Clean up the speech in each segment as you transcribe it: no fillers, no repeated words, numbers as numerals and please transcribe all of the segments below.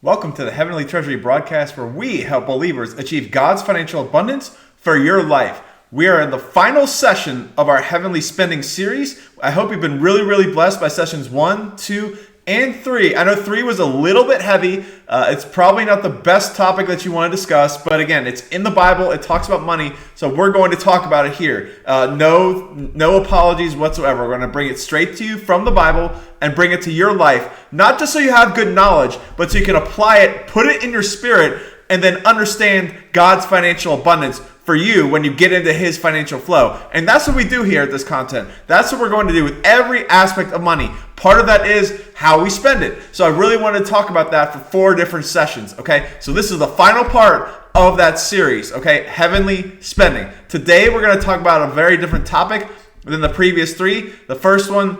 Welcome to the Heavenly Treasury broadcast, where we help believers achieve God's financial abundance for your life. We are in the final session of our Heavenly Spending series. I hope you've been really blessed by sessions 1, 2, and 3. I know 3 was a little bit heavy. It's probably not the best topic that you want to discuss, but again, it's in the Bible. It talks about money, so we're going to talk about it here. No apologies whatsoever. We're going to bring it straight to you from the Bible and bring it to your life, not just so you have good knowledge, but so you can apply it, put it in your spirit, and then understand God's financial abundance for you when you get into His financial flow. And that's what we do here at this content. That's what we're going to do with every aspect of money. Part of that is how we spend it. So I really wanted to talk about that for 4 different sessions, okay? So this is the final part of that series, okay? Heavenly spending. Today we're going to talk about a very different topic than the previous 3. The first one,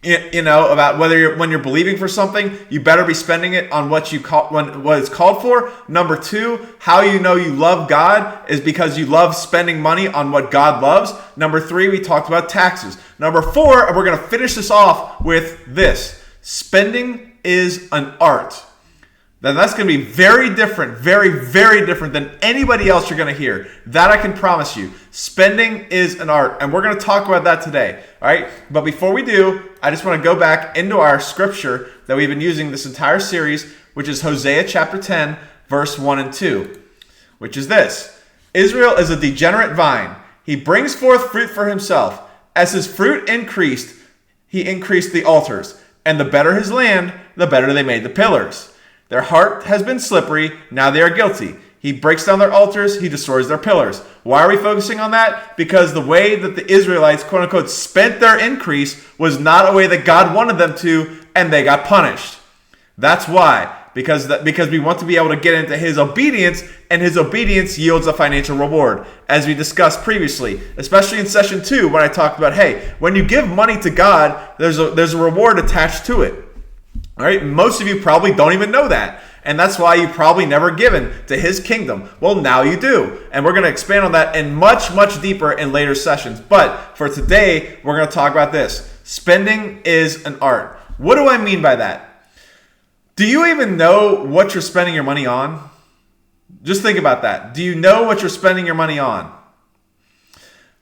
about when you're believing for something, you better be spending it on what it's called for. Number 2, how you know you love God is because you love spending money on what God loves. Number 3, we talked about taxes. Number 4, and we're going to finish this off with this: spending is an art. Now that's going to be very different, very different than anybody else you're going to hear. That I can promise you. Spending is an art, and we're going to talk about that today. All right. But before we do, I just want to go back into our scripture that we've been using this entire series, which is Hosea chapter 10, verse 1 and 2, which is this: Israel is a degenerate vine. He brings forth fruit for himself. As his fruit increased, he increased the altars. And the better his land, the better they made the pillars. Their heart has been slippery, now they are guilty. He breaks down their altars, he destroys their pillars. Why are we focusing on that? Because the way that the Israelites, quote unquote, spent their increase was not a way that God wanted them to, and they got punished. That's why. Because we want to be able to get into His obedience, and His obedience yields a financial reward, as we discussed previously, especially in session 2 when I talked about, hey, when you give money to God, there's a reward attached to it. All right, most of you probably don't even know that. And that's why you probably never given to His kingdom. Well, now you do. And we're going to expand on that and much deeper in later sessions. But for today, we're going to talk about this. Spending is an art. What do I mean by that? Do you even know what you're spending your money on? Just think about that. Do you know what you're spending your money on?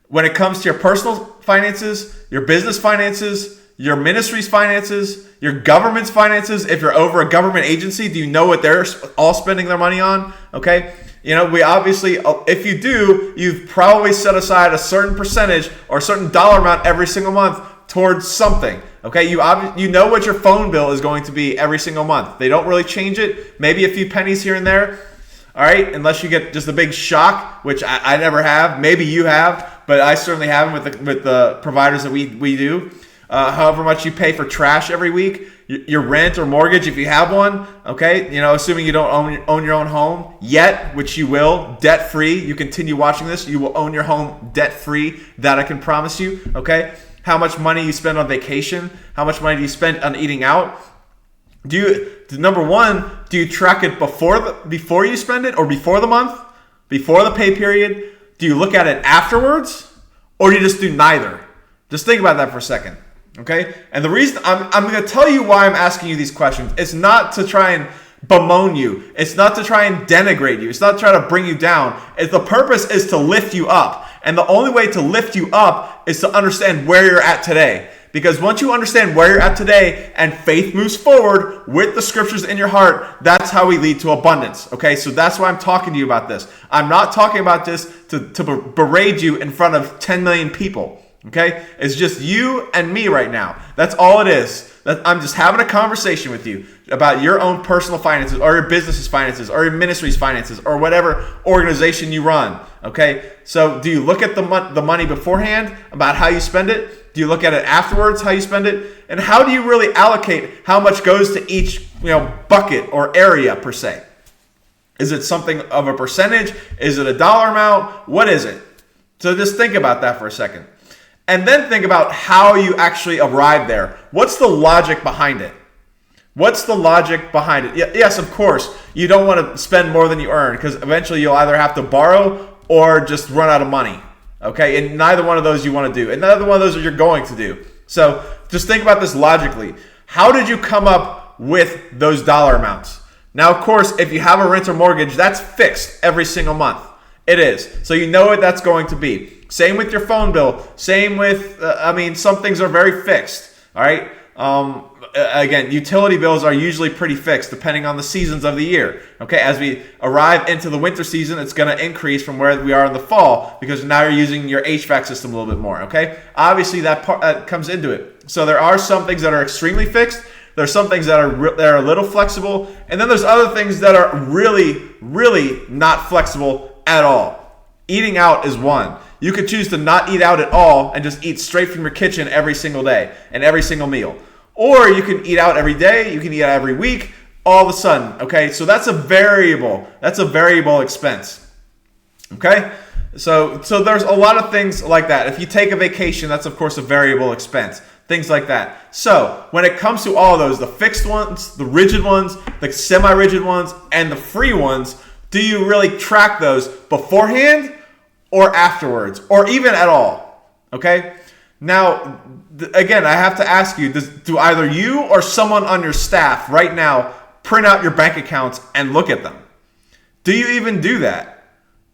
When it comes to your personal finances, your business finances, your ministry's finances, your government's finances, if you're over a government agency, do you know what they're all spending their money on? Okay? We obviously, if you do, you've probably set aside a certain percentage or a certain dollar amount every single month towards something. Okay? You know what your phone bill is going to be every single month. They don't really change it. Maybe a few pennies here and there. All right? Unless you get just a big shock, which I never have. Maybe you have, but I certainly haven't with the providers that we do. However much you pay for trash every week, your rent or mortgage if you have one, okay? Assuming you don't own your own home yet, which you will, debt-free. You continue watching this, you will own your home debt-free. That I can promise you, okay? How much money you spend on vacation? How much money do you spend on eating out? Number 1, do you track it before you spend it, or before the month, before the pay period? Do you look at it afterwards, or do you just do neither? Just think about that for a second. Okay? And the reason I'm going to tell you why I'm asking you these questions. It's not to try and bemoan you. It's not to try and denigrate you. It's not to try to bring you down. The purpose is to lift you up. And the only way to lift you up is to understand where you're at today. Because once you understand where you're at today and faith moves forward with the scriptures in your heart, that's how we lead to abundance. Okay? So that's why I'm talking to you about this. I'm not talking about this to berate you in front of 10 million people. Okay? It's just you and me right now. That's all it is. I'm just having a conversation with you about your own personal finances, or your business's finances, or your ministry's finances, or whatever organization you run. Okay? So do you look at the money beforehand about how you spend it? Do you look at it afterwards, how you spend it? And how do you really allocate how much goes to each bucket or area per se? Is it something of a percentage? Is it a dollar amount? What is it? So just think about that for a second. And then think about how you actually arrive there. What's the logic behind it? What's the logic behind it? Yes, of course, you don't want to spend more than you earn, because eventually you'll either have to borrow or just run out of money. Okay, and neither one of those you want to do, and neither one of those you're going to do. So just think about this logically. How did you come up with those dollar amounts. Now, of course, if you have a rent or mortgage, that's fixed every single month. It is. So you know what that's going to be. Same with your phone bill. Same with, some things are very fixed. All right. Again, utility bills are usually pretty fixed depending on the seasons of the year. Okay, as we arrive into the winter season, it's going to increase from where we are in the fall because now you're using your HVAC system a little bit more. Okay, obviously that part comes into it. So there are some things that are extremely fixed. There's some things that are a little flexible, and then there's other things that are really, really not flexible at all. Eating out is one. You could choose to not eat out at all and just eat straight from your kitchen every single day and every single meal. Or you can eat out every day, you can eat out every week, all of a sudden, okay? So that's a variable. That's a variable expense, okay? So there's a lot of things like that. If you take a vacation, that's of course a variable expense, things like that. So when it comes to all of those, the fixed ones, the rigid ones, the semi-rigid ones, and the free ones, do you really track those beforehand or afterwards, or even at all, okay? Now, again, I have to ask you, do either you or someone on your staff right now print out your bank accounts and look at them? Do you even do that?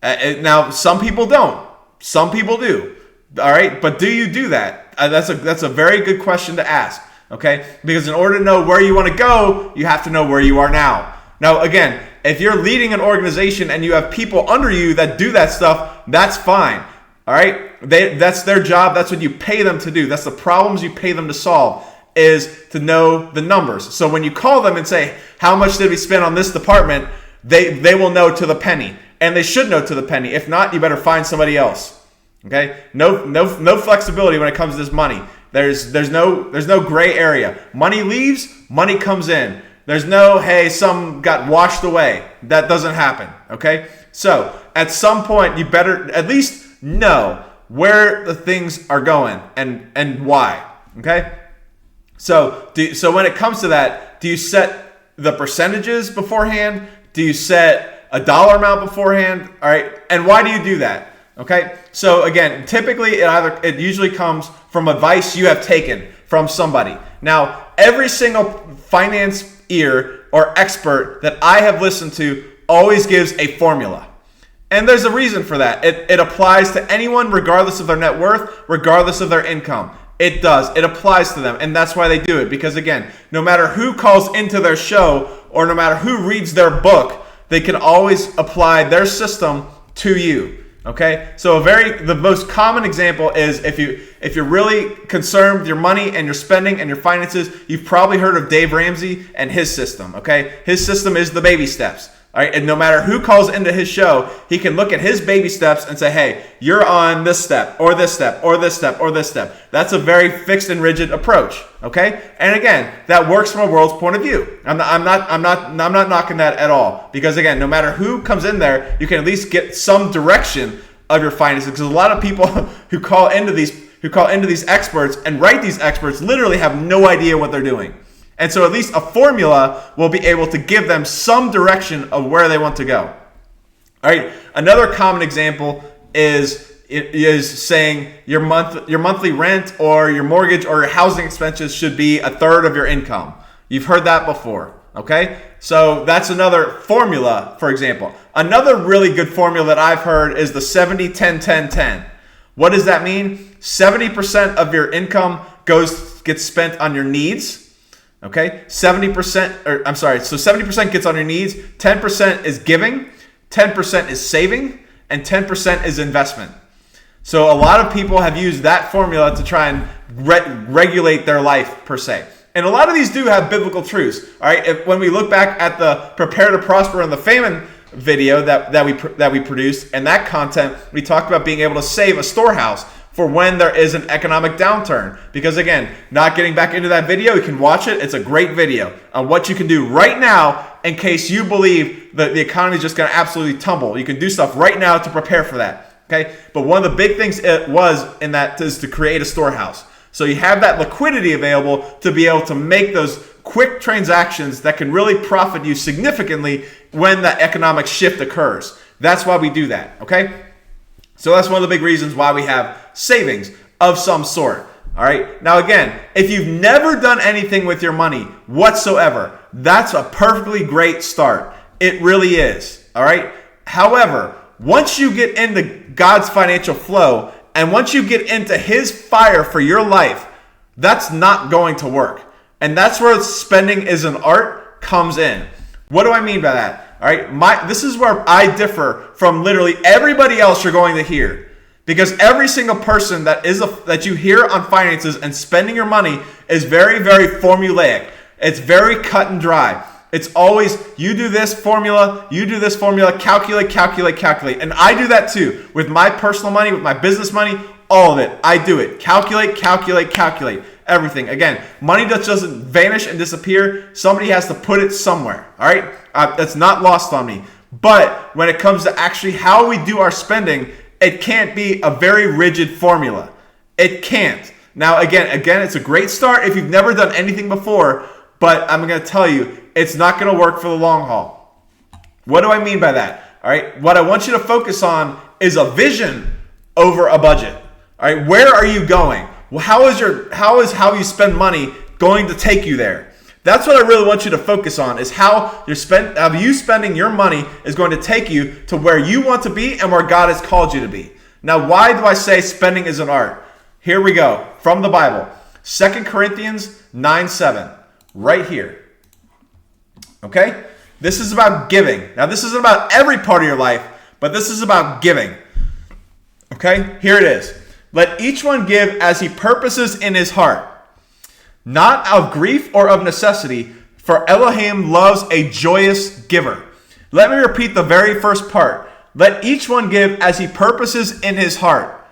Now, some people don't. Some people do. All right, but do you do that? That's a very good question to ask, okay? Because in order to know where you want to go, you have to know where you are now. Now, again, if you're leading an organization and you have people under you that do that stuff, that's fine. All right, that's their job. That's what you pay them to do. That's the problems you pay them to solve, is to know the numbers. So when you call them and say, how much did we spend on this department, they will know to the penny, and they should know to the penny. If not, you better find somebody else. Okay, no flexibility when it comes to this money. There's no gray area. Money leaves, money comes in. There's no, hey, some got washed away. That doesn't happen. Okay, so at some point you better at least know where the things are going and why. Okay, so when it comes to that, do you set the percentages beforehand? Do you set a dollar amount beforehand? All right, and why do you do that? Okay, so again, typically it usually comes from advice you have taken from somebody. Now, every single financier or expert that I have listened to always gives a formula. And there's a reason for that. It applies to anyone regardless of their net worth, regardless of their income. It does. It applies to them. And that's why they do it. Because again, no matter who calls into their show or no matter who reads their book, they can always apply their system to you. Okay? So the most common example is if you're really concerned with your money and your spending and your finances, you've probably heard of Dave Ramsey and his system. Okay? His system is the baby steps. All right, and no matter who calls into his show, he can look at his baby steps and say, hey, you're on this step, or this step, or this step, or this step. That's a very fixed and rigid approach, okay? And again, that works from a world's point of view. I'm not knocking that at all. Because again, no matter who comes in there, you can at least get some direction of your finances. Because a lot of people who call into these experts and write these experts literally have no idea what they're doing. And so at least a formula will be able to give them some direction of where they want to go. All right. Another common example is saying your monthly rent or your mortgage or your housing expenses should be a third of your income. You've heard that before. Okay. So that's another formula, for example. Another really good formula that I've heard is the 70-10-10-10. What does that mean? 70% of your income gets spent on your needs. Okay, 70% gets on your needs, 10% is giving, 10% is saving, and 10% is investment. So a lot of people have used that formula to try and regulate their life per se. And a lot of these do have biblical truths. All right, when we look back at the Prepare to Prosper and the Famine video that we produced, and that content, we talked about being able to save a storehouse for when there is an economic downturn. Because again, not getting back into that video, you can watch it. It's a great video on what you can do right now in case you believe that the economy is just going to absolutely tumble. You can do stuff right now to prepare for that. Okay, but one of the big things it was in that is to create a storehouse. So you have that liquidity available to be able to make those quick transactions that can really profit you significantly when that economic shift occurs. That's why we do that. Okay. So that's one of the big reasons why we have savings of some sort. All right. Now, again, if you've never done anything with your money whatsoever, that's a perfectly great start. It really is. All right. However, once you get into God's financial flow and once you get into his fire for your life, that's not going to work. And that's where spending is an art comes in. What do I mean by that? All right. This is where I differ from literally everybody else you're going to hear. Because every single person that you hear on finances and spending your money is very, very formulaic. It's very cut and dry. It's always, you do this formula, calculate, calculate, calculate. And I do that too. With my personal money, with my business money, all of it. I do it. Calculate, calculate, calculate. Everything. Again, money just doesn't vanish and disappear. Somebody has to put it somewhere. All right? That's not lost on me. But when it comes to actually how we do our spending, it can't be a very rigid formula. It can't. Now, again, it's a great start if you've never done anything before, but I'm going to tell you, it's not going to work for the long haul. What do I mean by that? All right. What I want you to focus on is a vision over a budget. All right. Where are you going? Well, how is how you spend money going to take you there? That's what I really want you to focus on, is how you spending your money is going to take you to where you want to be and where God has called you to be. Now, why do I say spending is an art? Here we go, from the Bible. 2 Corinthians 9:7, right here. Okay? This is about giving. Now, this isn't about every part of your life, but this is about giving. Okay? Here it is. Let each one give as he purposes in his heart, not of grief or of necessity, for Elohim loves a joyous giver. Let me repeat the very first part. Let each one give as he purposes in his heart.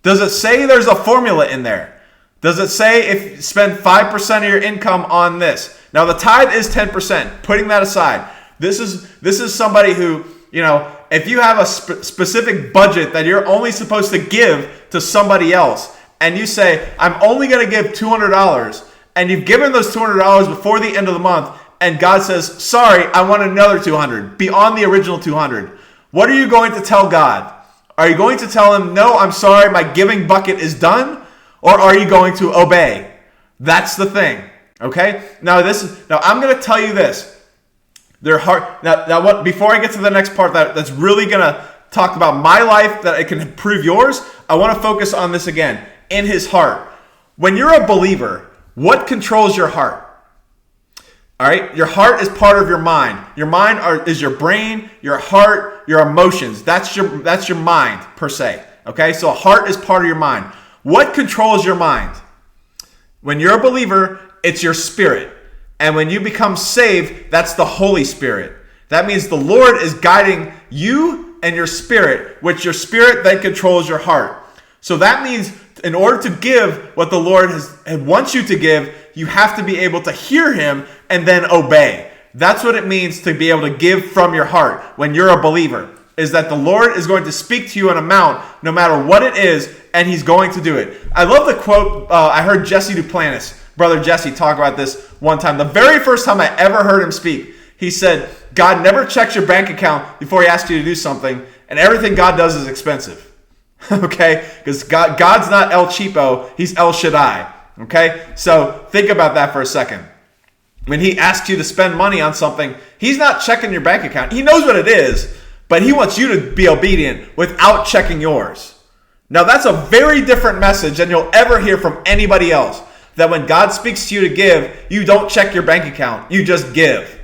Does it say there's a formula in there? Does it say if you spend 5% of your income on this? Now the tithe is 10%. Putting that aside, this is somebody who, if you have a specific budget that you're only supposed to give to somebody else, and you say, I'm only going to give $200, and you've given those $200 before the end of the month, and God says, sorry, I want another $200 beyond the original $200. What are you going to tell God? Are you going to tell him, no, I'm sorry, my giving bucket is done? Or are you going to obey? That's the thing. Okay? Now I'm going to tell you this. They're hard. Now before I get to the next part that's really going to talk about my life, that it can improve yours, I want to focus on this again. In his heart. When you're a believer, what controls your heart? All right? Your heart is part of your mind. Your mind is your brain, your heart, your emotions. That's your mind, per se. Okay? So heart is part of your mind. What controls your mind? When you're a believer, it's your spirit. And when you become saved, that's the Holy Spirit. That means the Lord is guiding you and your spirit, which your spirit then controls your heart. So that means in order to give what the Lord wants you to give, you have to be able to hear him and then obey. That's what it means to be able to give from your heart when you're a believer, is that the Lord is going to speak to you an amount no matter what it is, and he's going to do it. I love the quote. I heard Jesse Duplantis, Brother Jesse, talk about this one time. The very first time I ever heard him speak, he said, God never checks your bank account before he asks you to do something, and everything God does is expensive. Okay? Because God's not El Cheapo, he's El Shaddai. Okay? So think about that for a second. When he asks you to spend money on something, he's not checking your bank account. He knows what it is, but he wants you to be obedient without checking yours. Now that's a very different message than you'll ever hear from anybody else. That when God speaks to you to give, you don't check your bank account. You just give.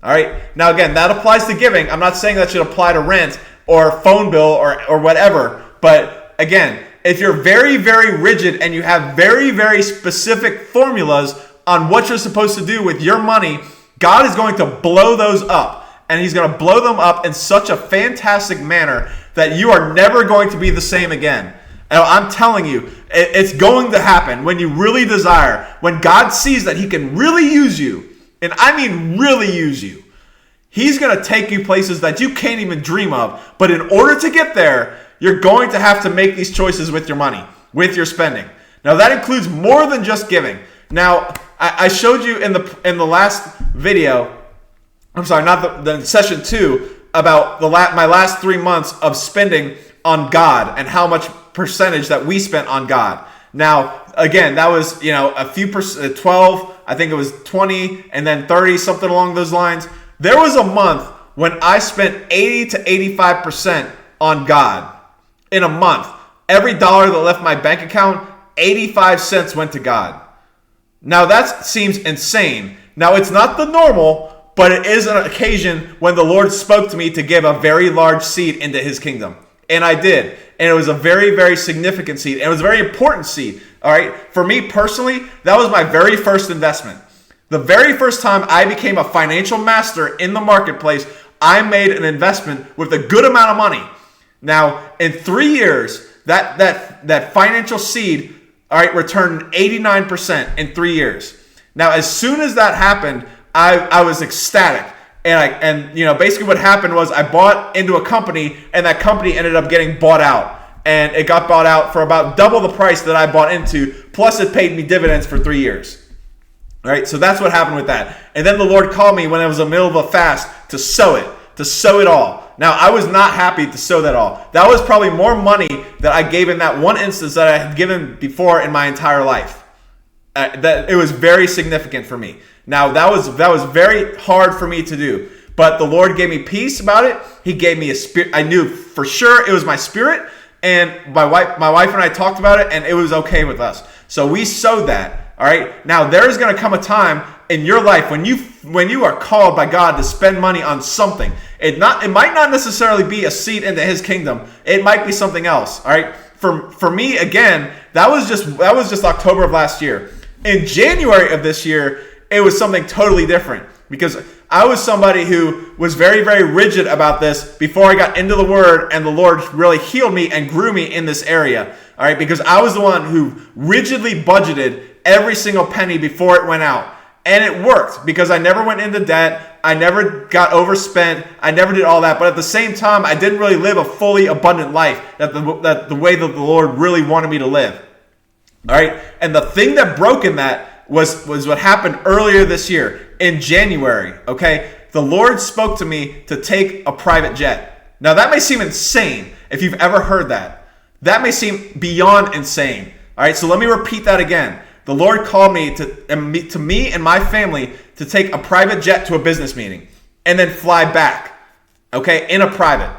All right? Now again, that applies to giving. I'm not saying that should apply to rent or phone bill or whatever. But again, if you're very, very rigid and you have very, very specific formulas on what you're supposed to do with your money, God is going to blow those up. And he's going to blow them up in such a fantastic manner that you are never going to be the same again. And I'm telling you, it's going to happen when you really desire. When God sees that he can really use you, and I mean really use you, he's going to take you places that you can't even dream of. But in order to get there, you're going to have to make these choices with your money, with your spending. Now that includes more than just giving. Now, I showed you in the last video, I'm sorry, not the session 2, about my last 3 months of spending on God and how much percentage that we spent on God. Now, again, that was, a few percent, 12, I think it was 20, and then 30, something along those lines. There was a month when I spent 80 to 85% on God in a month. Every dollar that left my bank account, 85 cents went to God. Now, that seems insane. Now, it's not the normal, but it is an occasion when the Lord spoke to me to give a very large seed into his kingdom. And I did. And it was a very, very significant seed. And it was a very important seed. All right. For me personally, that was my very first investment. The very first time I became a financial master in the marketplace, I made an investment with a good amount of money. Now, in 3 years, that financial seed, all right, returned 89% in 3 years. Now, as soon as that happened, I was ecstatic. And basically what happened was I bought into a company, and that company ended up getting bought out. And it got bought out for about double the price that I bought into, plus it paid me dividends for 3 years. All right, so that's what happened with that. And then the Lord called me when it was in the middle of a fast to sow it all. Now, I was not happy to sow that all. That was probably more money that I gave in that one instance that I had given before in my entire life. That it was very significant for me. Now, that was very hard for me to do, but the Lord gave me peace about it. He gave me a spirit. I knew for sure it was my spirit, and my wife and I talked about it, and it was okay with us. So we sowed that. All right. Now, there is going to come a time in your life when you are called by God to spend money on something. It might not necessarily be a seed into his kingdom. It might be something else. All right. For me, again, that was just October of last year. In January of this year, it was something totally different, because I was somebody who was very, very rigid about this before I got into the Word, and the Lord really healed me and grew me in this area. All right. Because I was the one who rigidly budgeted every single penny before it went out. And it worked, because I never went into debt. I never got overspent. I never did all that. But at the same time, I didn't really live a fully abundant life that the way that the Lord really wanted me to live. All right. And the thing that broke in that was what happened earlier this year in January. Okay. The Lord spoke to me to take a private jet. Now, that may seem insane if you've ever heard that. That may seem beyond insane. All right. So let me repeat that again. The Lord called me to me and my family to take a private jet to a business meeting and then fly back, okay, in a private.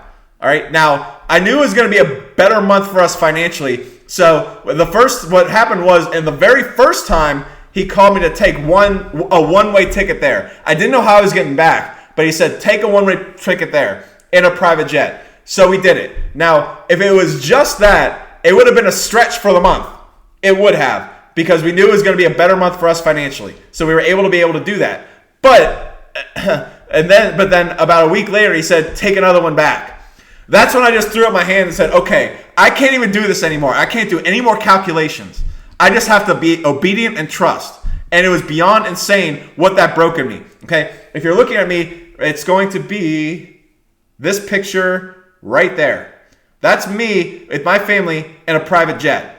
All right. Now, I knew it was going to be a better month for us financially. So what happened was, in the very first time, he called me to take a one-way ticket there. I didn't know how I was getting back, but he said, take a one-way ticket there in a private jet. So we did it. Now, if it was just that, it would have been a stretch for the month. It would have. Because we knew it was going to be a better month for us financially. So we were able to do that. But then about a week later, he said, take another one back. That's when I just threw up my hand and said, okay, I can't even do this anymore. I can't do any more calculations. I just have to be obedient and trust. And it was beyond insane what that broke in me. Okay, if you're looking at me, it's going to be this picture right there. That's me with my family in a private jet.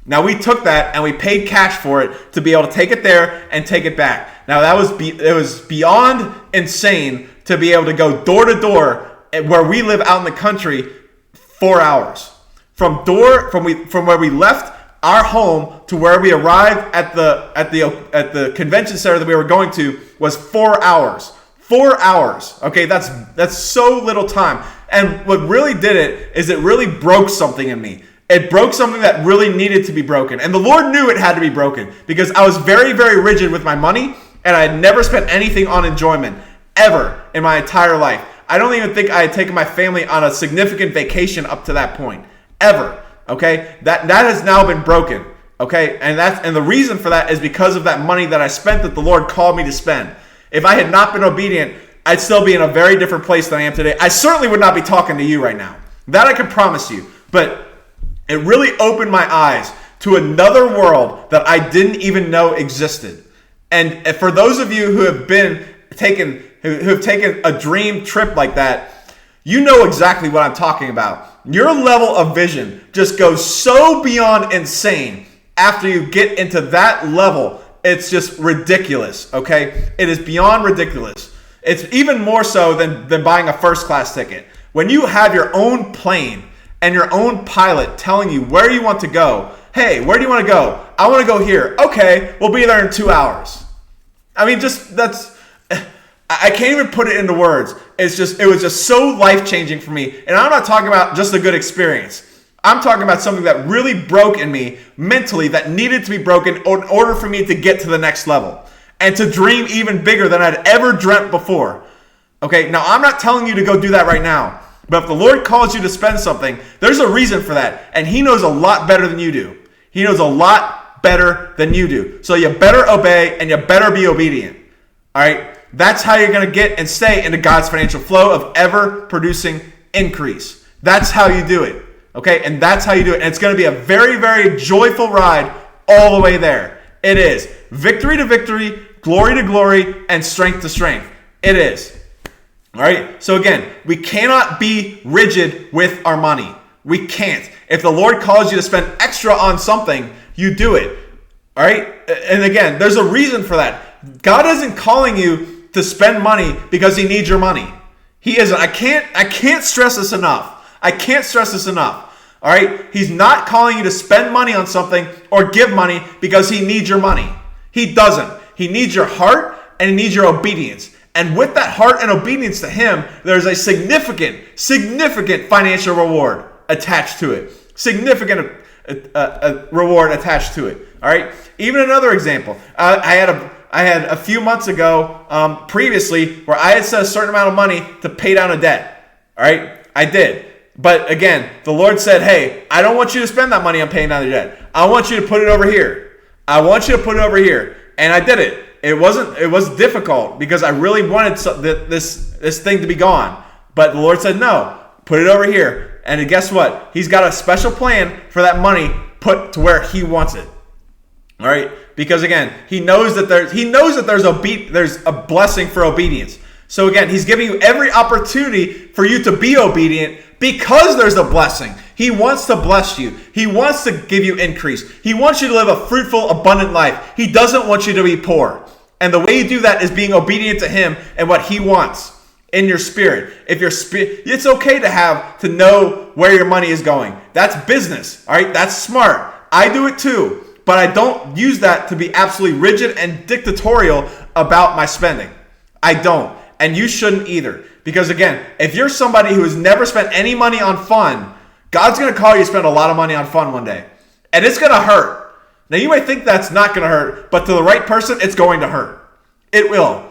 Now, we took that and we paid cash for it to be able to take it there and take it back. Now, it was beyond insane to be able to go door to door where we live out in the country 4 hours. From where we left our home to where we arrived at the convention center that we were going to was 4 hours. 4 hours. Okay, that's so little time. And what really did it is it really broke something in me. It broke something that really needed to be broken. And the Lord knew it had to be broken, because I was very, very rigid with my money, and I had never spent anything on enjoyment ever in my entire life. I don't even think I had taken my family on a significant vacation up to that point. Ever. Okay? That has now been broken. Okay? And the reason for that is because of that money that I spent that the Lord called me to spend. If I had not been obedient, I'd still be in a very different place than I am today. I certainly would not be talking to you right now. That I can promise you. But it really opened my eyes to another world that I didn't even know existed. And for those of you who have taken a dream trip like that, you know exactly what I'm talking about. Your level of vision just goes so beyond insane after you get into that level. It's just ridiculous, okay? It is beyond ridiculous. It's even more so than buying a first class ticket. When you have your own plane and your own pilot telling you where you want to go, Hey, where do you want to go? I want to go here. Okay, we'll be there in 2 hours. I mean, I can't even put it into words. It was just so life-changing for me. And I'm not talking about just a good experience. I'm talking about something that really broke in me mentally, that needed to be broken in order for me to get to the next level and to dream even bigger than I'd ever dreamt before. Okay, now I'm not telling you to go do that right now. But if the Lord calls you to spend something, there's a reason for that. And He knows a lot better than you do. He knows a lot better than you do. So you better obey and you better be obedient. All right? That's how you're going to get and stay into God's financial flow of ever-producing increase. That's how you do it. Okay? And that's how you do it. And it's going to be a very, very joyful ride all the way there. It is. Victory to victory, glory to glory, and strength to strength. It is. All right? So again, we cannot be rigid with our money. We can't. If the Lord calls you to spend extra on something, you do it. All right? And again, there's a reason for that. God isn't calling you to spend money because He needs your money. He isn't. I can't stress this enough. I can't stress this enough. All right? He's not calling you to spend money on something or give money because He needs your money. He doesn't. He needs your heart and He needs your obedience. And with that heart and obedience to Him, there's a significant financial reward attached to it. Significant reward attached to it. All right? Even another example. I had a few months ago previously where I had set a certain amount of money to pay down a debt. All right? I did. But again, the Lord said, hey, I don't want you to spend that money on paying down the debt. I want you to put it over here. I want you to put it over here. And I did it. It was difficult because I really wanted this thing to be gone. But the Lord said, no, put it over here. And guess what? He's got a special plan for that money put to where He wants it. All right? Because again, He knows that there's a blessing for obedience. So again, He's giving you every opportunity for you to be obedient because there's a blessing. He wants to bless you. He wants to give you increase. He wants you to live a fruitful, abundant life. He doesn't want you to be poor. And the way you do that is being obedient to Him and what He wants in your spirit. It's okay to know where your money is going. That's business. All right? That's smart. I do it too. But I don't use that to be absolutely rigid and dictatorial about my spending. I don't. And you shouldn't either. Because again, if you're somebody who has never spent any money on fun, God's going to call you to spend a lot of money on fun one day. And it's going to hurt. Now you might think that's not going to hurt, but to the right person, it's going to hurt. It will.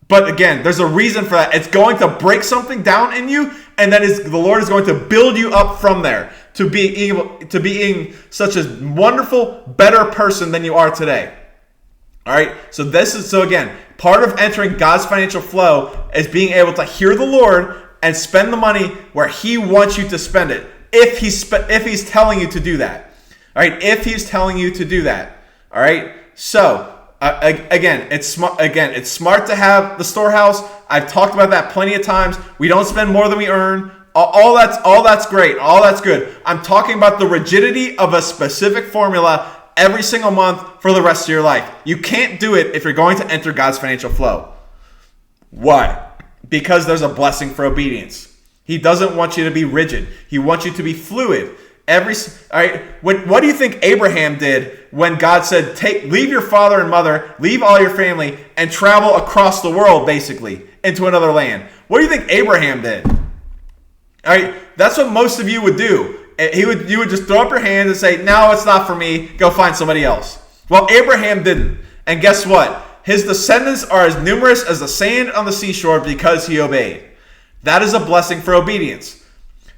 But again, there's a reason for that. It's going to break something down in you, and then the Lord is going to build you up from there to being such a wonderful, better person than you are today. All right? So again, part of entering God's financial flow is being able to hear the Lord and spend the money where He wants you to spend it. If He's telling you to do that. All right? If He's telling you to do that. All right? So, again, it's smart to have the storehouse. I've talked about that plenty of times. We don't spend more than we earn. All that's great. All that's good. I'm talking about the rigidity of a specific formula every single month for the rest of your life. You can't do it if you're going to enter God's financial flow. Why? Because there's a blessing for obedience. He doesn't want you to be rigid. He wants you to be fluid. All right. What do you think Abraham did when God said, leave your father and mother, leave all your family, and travel across the world, basically, into another land? What do you think Abraham did? All right. That's what most of you would do. You would just throw up your hands and say, no, it's not for me. Go find somebody else. Well, Abraham didn't. And guess what? His descendants are as numerous as the sand on the seashore because he obeyed. That is a blessing for obedience.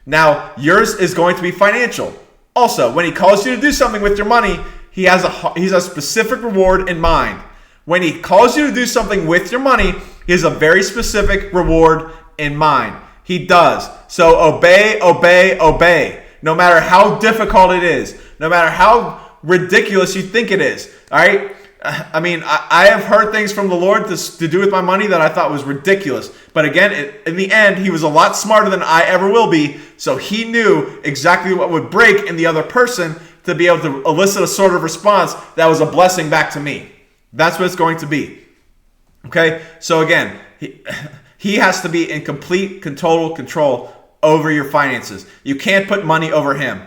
Now, yours is going to be financial. Also, when He calls you to do something with your money, He has a specific reward in mind. When He calls you to do something with your money, He has a very specific reward in mind. He does. So obey, obey, obey. No matter how difficult it is. No matter how ridiculous you think it is. All right? I mean, I have heard things from the Lord to do with my money that I thought was ridiculous. But again, in the end, He was a lot smarter than I ever will be. So He knew exactly what would break in the other person to be able to elicit a sort of response that was a blessing back to me. That's what it's going to be. Okay? So again, He has to be in complete, total control over your finances. You can't put money over Him.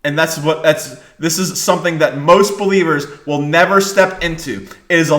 And this is something that most believers will never step into. It is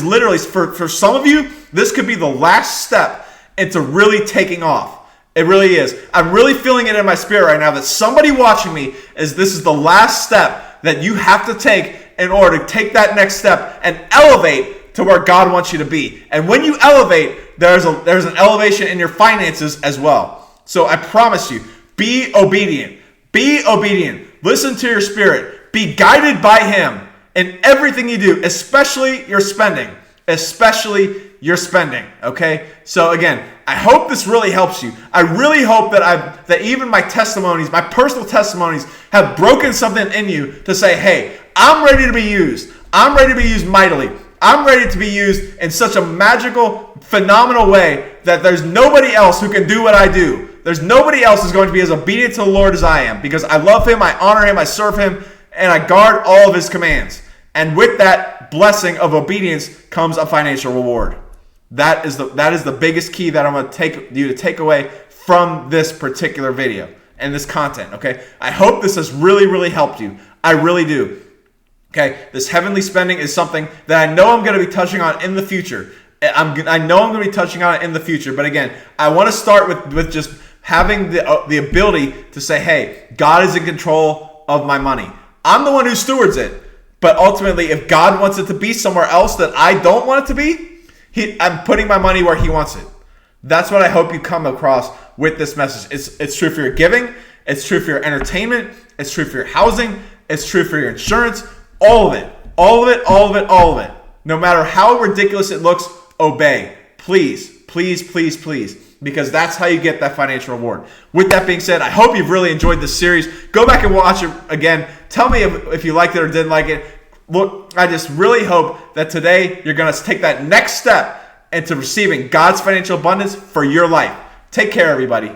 literally for some of you, this could be the last step into really taking off. It really is. I'm really feeling it in my spirit right now that somebody watching me this is the last step that you have to take in order to take that next step and elevate to where God wants you to be. And when you elevate, there's an elevation in your finances as well. So I promise you, be obedient. Be obedient. Listen to your spirit. Be guided by him in everything you do, especially your spending. Especially your spending. Okay? So again, I hope this really helps you. I really hope that even my testimonies, my personal testimonies, have broken something in you to say, hey, I'm ready to be used. I'm ready to be used mightily. I'm ready to be used in such a magical, phenomenal way that there's nobody else who can do what I do. There's nobody else who's going to be as obedient to the Lord as I am, because I love him, I honor him, I serve him, and I guard all of his commands. And with that blessing of obedience comes a financial reward. That is the biggest key that I'm going to take away from this particular video and this content, okay? I hope this has really, really helped you. I really do. Okay, this heavenly spending is something that I know I'm going to be touching on in the future. I know I'm going to be touching on it in the future, but again, I want to start with just having the ability to say, hey, God is in control of my money. I'm the one who stewards it, but ultimately, if God wants it to be somewhere else that I don't want it to be, I'm putting my money where he wants it. That's what I hope you come across with this message. It's true for your giving. It's true for your entertainment. It's true for your housing. It's true for your insurance. All of it. All of it. All of it. All of it. No matter how ridiculous it looks, obey. Please, please, please, please. Because that's how you get that financial reward. With that being said, I hope you've really enjoyed this series. Go back and watch it again. Tell me if you liked it or didn't like it. Look, I just really hope that today you're going to take that next step into receiving God's financial abundance for your life. Take care, everybody.